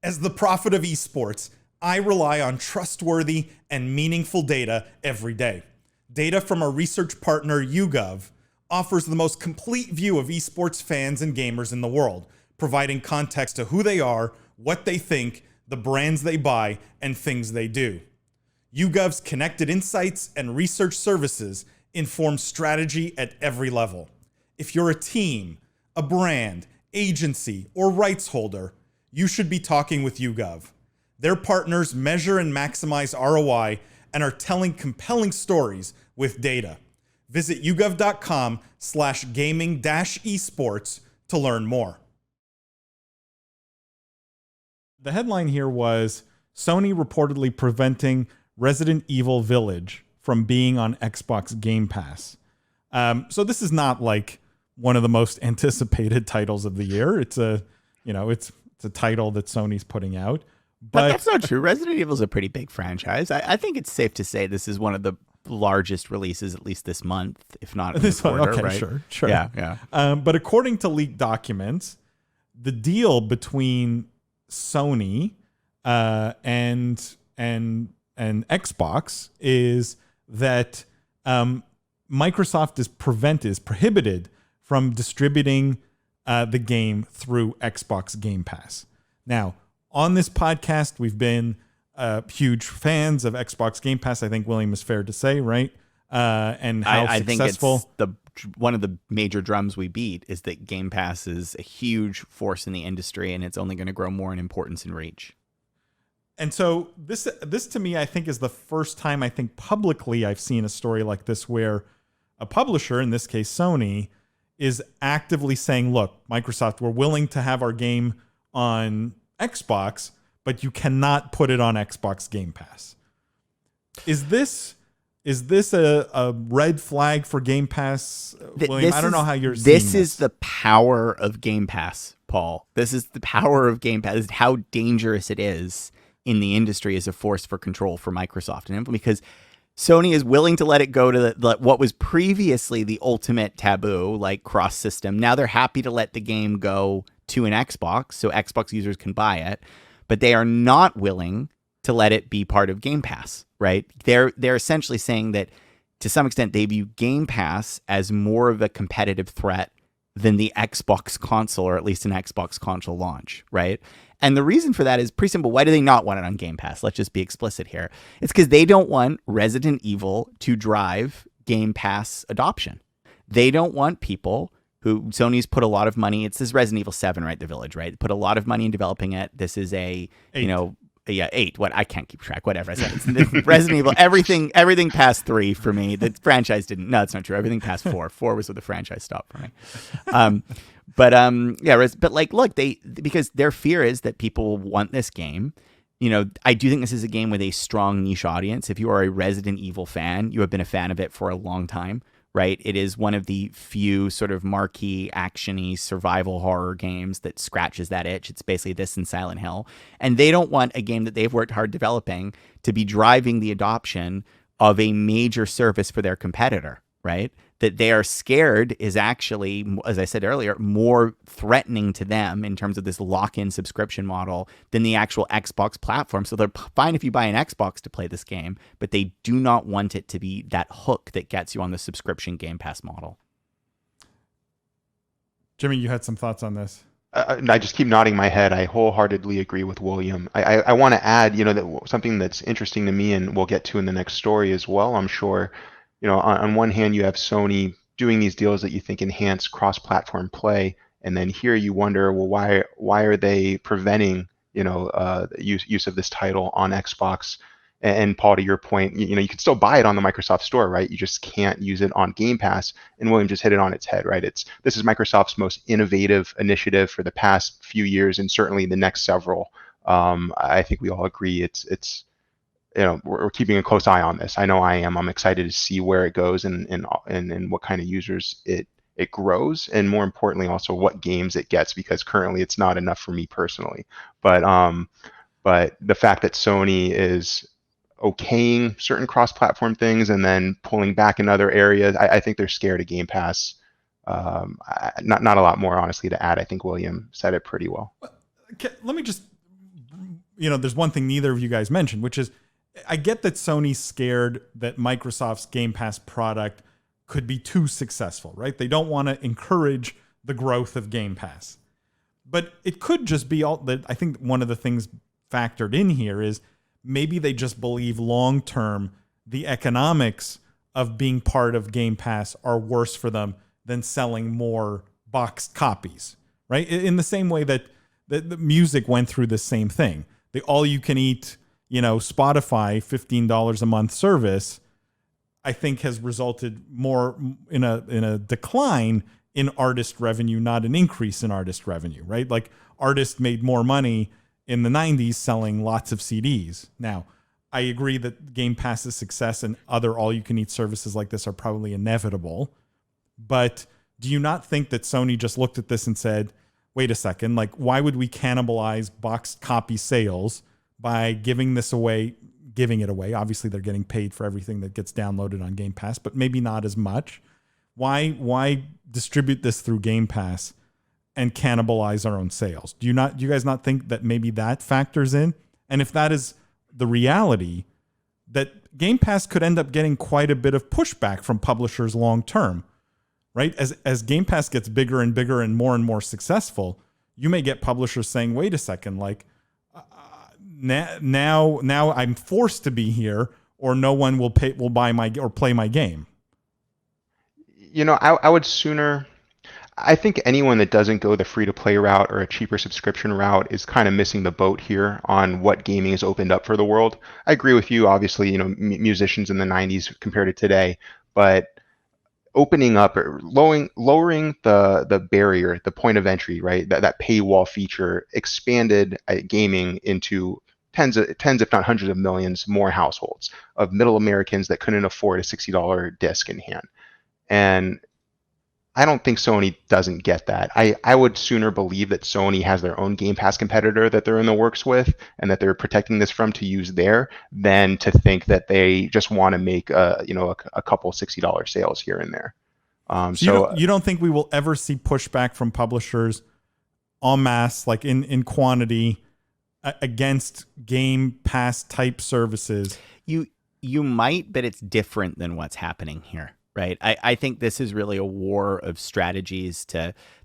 As the prophet of esports, I rely on trustworthy and meaningful data every day. Data from our research partner YouGov offers the most complete view of esports fans and gamers in the world, providing context to who they are, what they think, the brands they buy, and things they do. YouGov's connected insights and research services inform strategy at every level. If you're a team, a brand, agency, or rights holder, you should be talking with YouGov. Their partners measure and maximize ROI and are telling compelling stories with data. Visit yougov.com/gaming-esports to learn more. The headline here was Sony reportedly preventing Resident Evil Village from being on Xbox Game Pass. So this is not like one of the most anticipated titles of the year. It's a title that Sony's putting out. But that's not true. Resident Evil is a pretty big franchise. I think it's safe to say this is one of the largest releases, at least this month, if not this quarter. Okay, right? Sure. Yeah. But according to leaked documents, the deal between Sony and Xbox is that Microsoft is prohibited from distributing the game through Xbox Game Pass. Now, on this podcast, we've been huge fans of Xbox Game Pass. I think, William, is fair to say, right? And how successful. I think it's one of the major drums we beat is that Game Pass is a huge force in the industry, and it's only going to grow more in importance and reach. And so this to me, I think, is the first time I think publicly I've seen a story like this where a publisher, in this case Sony, is actively saying, look, Microsoft, we're willing to have our game on Xbox, but you cannot put it on Xbox Game Pass. Is this a red flag for Game Pass, William? I don't know how you're seeing this. This is the power of Game Pass, Paul. This is the power of Game Pass. This is how dangerous it is in the industry as a force for control for Microsoft, and because Sony is willing to let it go to what was previously the ultimate taboo, like cross system. Now they're happy to let the game go to an Xbox so Xbox users can buy it, but they are not willing to let it be part of Game Pass, right? They're essentially saying that to some extent they view Game Pass as more of a competitive threat than the Xbox console, or at least an Xbox console launch, right? And the reason for that is pretty simple. Why do they not want it on Game Pass? Let's just be explicit here. It's because they don't want Resident Evil to drive Game Pass adoption. They don't want people who Sony's put a lot of money. It's this Resident Evil 7, right? The Village, right? Put a lot of money in developing it. This is a, 8. What? I can't keep track. Whatever. Resident Evil, everything past 3 for me. The franchise didn't. No, it's not true. Everything past 4. 4 was where the franchise stopped for me. But like, look, because their fear is that people want this game. I do think this is a game with a strong niche audience. If you are a Resident Evil fan, you have been a fan of it for a long time, right? It is one of the few sort of marquee, action-y survival horror games that scratches that itch. It's basically this and Silent Hill. And they don't want a game that they've worked hard developing to be driving the adoption of a major service for their competitor, right? That they are scared is actually, as I said earlier, more threatening to them in terms of this lock-in subscription model than the actual Xbox platform. So they're fine if you buy an Xbox to play this game, but they do not want it to be that hook that gets you on the subscription Game Pass model. Jimmy, you had some thoughts on this. I just keep nodding my head. I wholeheartedly agree with William. I want to add, that something that's interesting to me, and we'll get to in the next story as well, I'm sure. On one hand, you have Sony doing these deals that you think enhance cross-platform play, and then here you wonder, well, why are they preventing use of this title on Xbox? And Paul, to your point, you can still buy it on the Microsoft Store, right? You just can't use it on Game Pass. And William just hit it on its head, right? This is Microsoft's most innovative initiative for the past few years, and certainly the next several. I think we all agree it's we're keeping a close eye on this. I know I am. I'm excited to see where it goes and what kind of users it grows, and more importantly, also what games it gets, because currently it's not enough for me personally. But the fact that Sony is okaying certain cross-platform things and then pulling back in other areas, I think they're scared of Game Pass. Not a lot more, honestly, to add. I think William said it pretty well. Let me just there's one thing neither of you guys mentioned, which is I get that Sony's scared that Microsoft's Game Pass product could be too successful, right? They don't want to encourage the growth of Game Pass. But it could just be all that. I think one of the things factored in here is maybe they just believe long term the economics of being part of Game Pass are worse for them than selling more boxed copies, right? In the same way that the music went through the same thing. The all you can eat, Spotify $15 a month service, I think has resulted more in a decline in artist revenue, not an increase in artist revenue, right? Like artists made more money in the 90s selling lots of CDs. Now, I agree that Game Pass's success and other all-you-can-eat services like this are probably inevitable. But do you not think that Sony just looked at this and said, wait a second, like why would we cannibalize boxed copy sales by giving it away? Obviously, they're getting paid for everything that gets downloaded on Game Pass, but maybe not as much. Why distribute this through Game Pass and cannibalize our own sales? Do you guys not think that maybe that factors in? And if that is the reality, that Game Pass could end up getting quite a bit of pushback from publishers long term, right? As Game Pass gets bigger and bigger and more successful, you may get publishers saying, wait a second, like now I'm forced to be here or no one will buy or play my game. I would sooner. I think anyone that doesn't go the free-to-play route or a cheaper subscription route is kind of missing the boat here on what gaming has opened up for the world. I agree with you, obviously, musicians in the 90s compared to today, but opening up or lowering the barrier, the point of entry, right? That paywall feature expanded gaming into tens, if not hundreds of millions more households of middle Americans that couldn't afford a $60 disc in hand. And I don't think Sony doesn't get that. I would sooner believe that Sony has their own Game Pass competitor that they're in the works with and that they're protecting this from to use there than to think that they just want to make a couple $60 sales here and there. So you don't think we will ever see pushback from publishers en masse, like in quantity, against Game Pass type services? You might, but it's different than what's happening here. Right. I think this is really a war of strategies.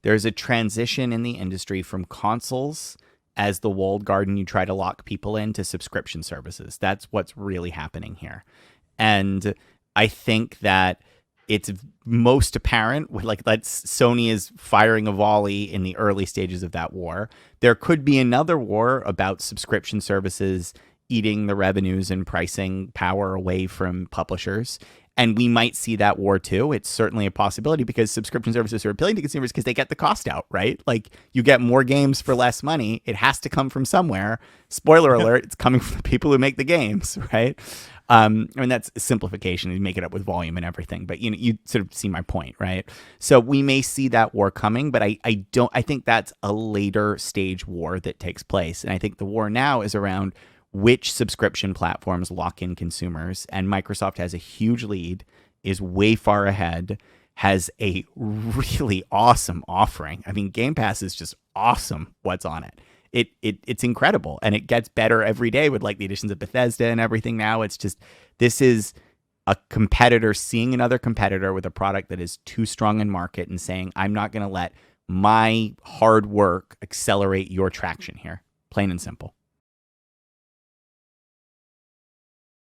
There's a transition in the industry from consoles as the walled garden you try to lock people into subscription services. That's what's really happening here. And I think that it's most apparent, like Sony is firing a volley in the early stages of that war. There could be another war about subscription services eating the revenues and pricing power away from publishers. And we might see that war too. It's certainly a possibility because subscription services are appealing to consumers because they get the cost out, right? Like you get more games for less money. It has to come from somewhere. Spoiler alert, it's coming from the people who make the games, right? I mean, that's simplification. You make it up with volume and everything, but you sort of see my point, right? So we may see that war coming, but I think that's a later stage war that takes place. And I think the war now is around which subscription platforms lock in consumers, and Microsoft has a huge lead, is way far ahead, has a really awesome offering. I mean, Game Pass is just awesome what's on it. It's incredible, and it gets better every day with like the additions of Bethesda and everything now. It's just, this is a competitor seeing another competitor with a product that is too strong in market and saying, I'm not going to let my hard work accelerate your traction here. Plain and simple.